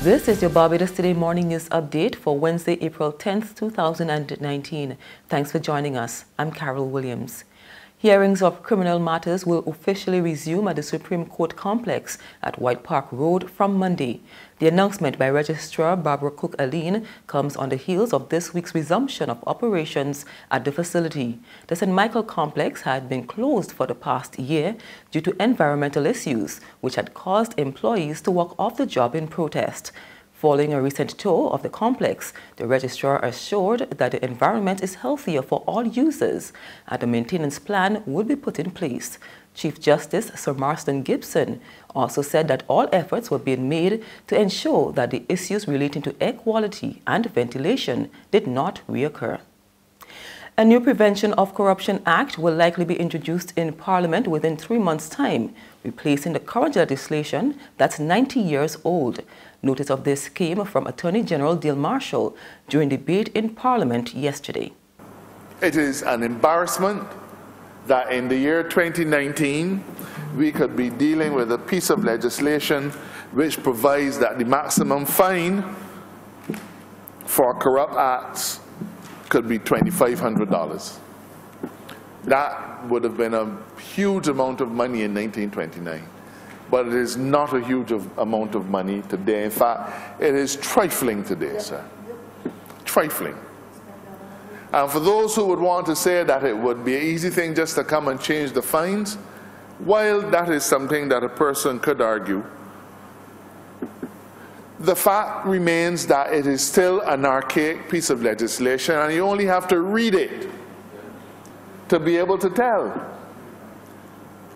This is your Barbados Today Morning News Update for Wednesday, April 10th, 2019. Thanks for joining us. I'm Carol Williams. Hearings of criminal matters will officially resume at the Supreme Court complex at White Park Road from Monday. The announcement by Registrar Barbara Cook-Aline comes on the heels of this week's resumption of operations at the facility. The St. Michael complex had been closed for the past year due to environmental issues, which had caused employees to walk off the job in protest. Following a recent tour of the complex, the registrar assured that the environment is healthier for all users and a maintenance plan will be put in place. Chief Justice Sir Marston Gibson also said that all efforts were being made to ensure that the issues relating to air quality and ventilation did not reoccur. A new Prevention of Corruption Act will likely be introduced in Parliament within 3 months' time, replacing the current legislation that's 90 years old. Notice of this came from Attorney General Dale Marshall during debate in Parliament yesterday. It is an embarrassment that in the year 2019 we could be dealing with a piece of legislation which provides that the maximum fine for corrupt acts could be $2,500. That would have been a huge amount of money in 1929. But it is not a huge amount of money today. In fact, it is trifling today, sir. Trifling. And for those who would want to say that it would be an easy thing just to come and change the fines, while that is something that a person could argue, the fact remains that it is still an archaic piece of legislation, and you only have to read it to be able to tell.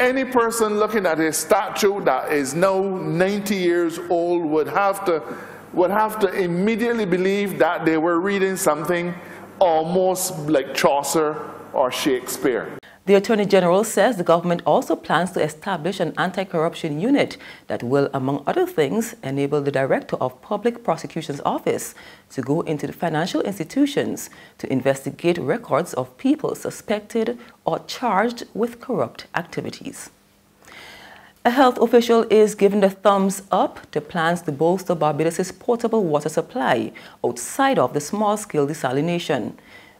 Any person looking at a statute that is now 90 years old would have to immediately believe that they were reading something almost like Chaucer or Shakespeare. The Attorney General says the government also plans to establish an anti-corruption unit that will, among other things, enable the Director of Public Prosecution's Office to go into the financial institutions to investigate records of people suspected or charged with corrupt activities. A health official is giving the thumbs up to plans to bolster Barbados' portable water supply outside of the small-scale desalination.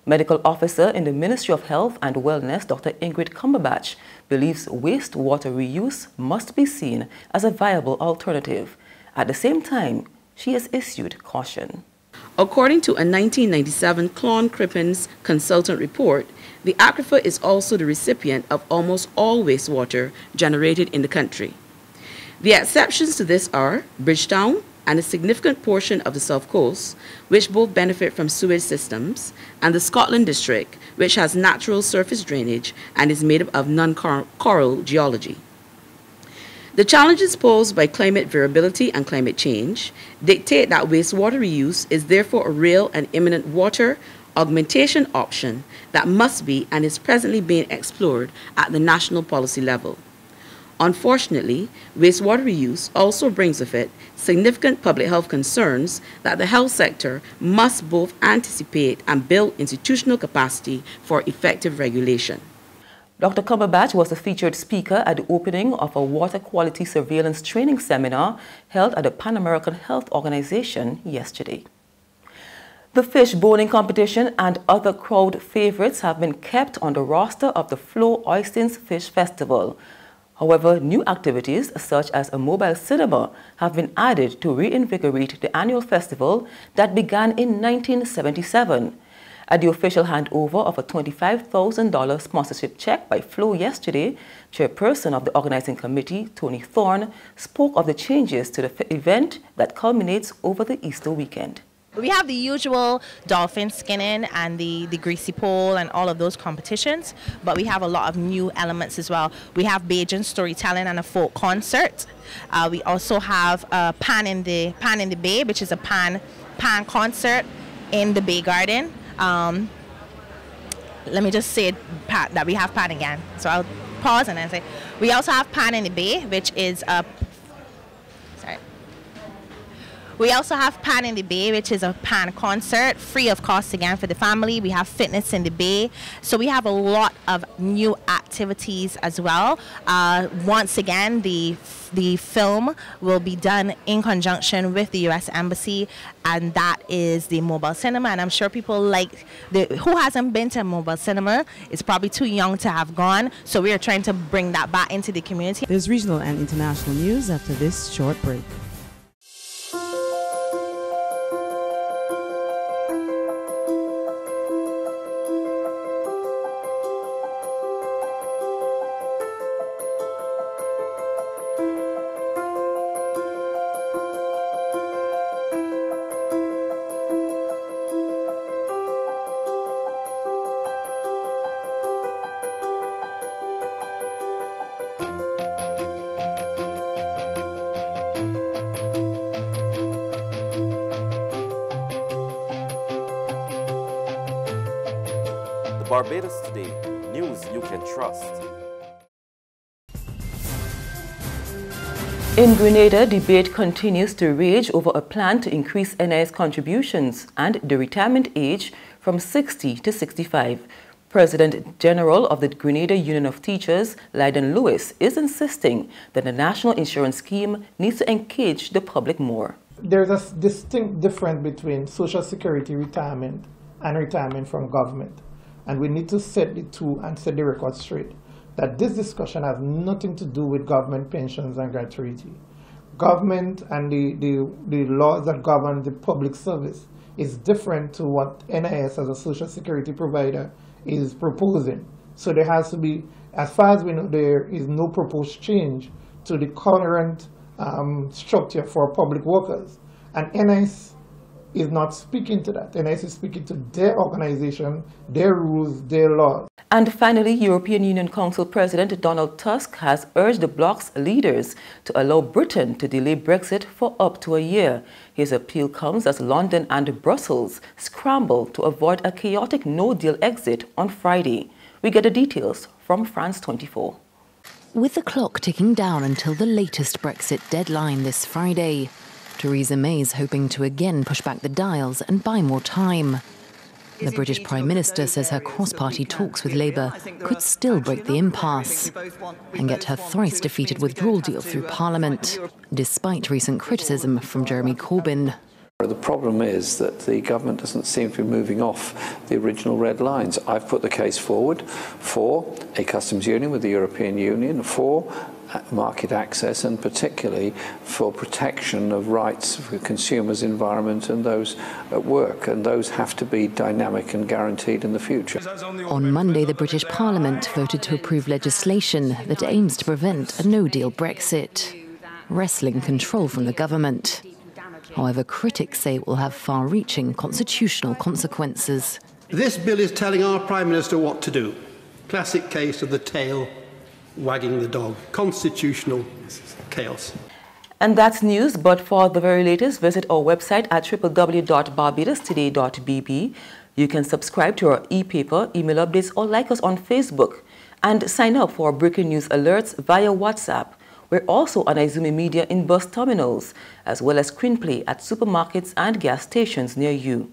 Medical officer in the Ministry of Health and Wellness, Dr. Ingrid Cumberbatch, believes wastewater reuse must be seen as a viable alternative. At the same time, she has issued caution. According to a 1997 Clon-Crippens consultant report, the aquifer is also the recipient of almost all wastewater generated in the country. The exceptions to this are Bridgetown and a significant portion of the South Coast, which both benefit from sewage systems, and the Scotland District, which has natural surface drainage and is made up of non-coral geology. The challenges posed by climate variability and climate change dictate that wastewater reuse is therefore a real and imminent water augmentation option that must be and is presently being explored at the national policy level. Unfortunately, wastewater reuse also brings with it significant public health concerns that the health sector must both anticipate and build institutional capacity for effective regulation. Dr. Cumberbatch was the featured speaker at the opening of a water quality surveillance training seminar held at the Pan American Health Organization yesterday. The fish bowling competition and other crowd favorites have been kept on the roster of the Flo Oystins Fish Festival. However, new activities such as a mobile cinema have been added to reinvigorate the annual festival that began in 1977. At the official handover of a $25,000 sponsorship check by Flo yesterday, chairperson of the organizing committee, Tony Thorne, spoke of the changes to the event that culminates over the Easter weekend. We have the usual dolphin skinning and the greasy pole and all of those competitions, but we have a lot of new elements as well. We have Bajan storytelling and a folk concert. We also have a Pan in the Bay, which is a pan concert in the Bay Garden. Let me just say that we have Pan again. So I'll pause and then say, we also have Pan in the Bay, which is a We also have Pan in the Bay, which is a pan concert, free of cost again for the family. We have Fitness in the Bay. So we have a lot of new activities as well. Once again, the film will be done in conjunction with the U.S. Embassy, and that is the mobile cinema. And I'm sure people who hasn't been to a mobile cinema is probably too young to have gone. So we are trying to bring that back into the community. There's regional and international news after this short break. Barbados Today, news you can trust. In Grenada, debate continues to rage over a plan to increase NIS contributions and the retirement age from 60 to 65. President General of the Grenada Union of Teachers, Lyden Lewis, is insisting that the national insurance scheme needs to engage the public more. There's a distinct difference between Social Security retirement and retirement from government. And we need to set the two and set the record straight that this discussion has nothing to do with government pensions and gratuity. Government and the laws that govern the public service is different to what NIS as a social security provider is proposing. So there has to be, as far as we know, there is no proposed change to the current structure for public workers. And NIS is not speaking to that. NIS is speaking to their organization, their rules, their laws. And finally, European Union Council President Donald Tusk has urged the bloc's leaders to allow Britain to delay Brexit for up to a year. His appeal comes as London and Brussels scramble to avoid a chaotic no-deal exit on Friday. We get the details from France 24. With the clock ticking down until the latest Brexit deadline this Friday, Theresa May is hoping to again push back the dials and buy more time. The British Prime Minister says her cross-party talks with Labour could still break the impasse and get her thrice-defeated withdrawal deal through Parliament, despite recent criticism from Jeremy Corbyn. The problem is that the government doesn't seem to be moving off the original red lines. I've put the case forward for a customs union with the European Union, for market access, and particularly for protection of rights for consumers, environment and those at work, and those have to be dynamic and guaranteed in the future. On Monday, the British Parliament voted to approve legislation that aims to prevent a no-deal Brexit, wresting control from the government. However, critics say it will have far-reaching constitutional consequences. This bill is telling our Prime Minister what to do. Classic case of the tail wagging the dog. Constitutional chaos. And that's news, but for the very latest, visit our website at www.barbadostoday.bb. You can subscribe to our e-paper, email updates, or like us on Facebook. And sign up for breaking news alerts via WhatsApp. We're also on Izumi Media in bus terminals, as well as screenplay at supermarkets and gas stations near you.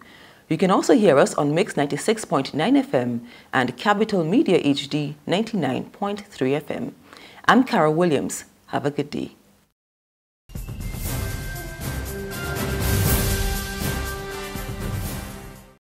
You can also hear us on Mix 96.9 FM and Capital Media HD 99.3 FM. I'm Carol Williams. Have a good day.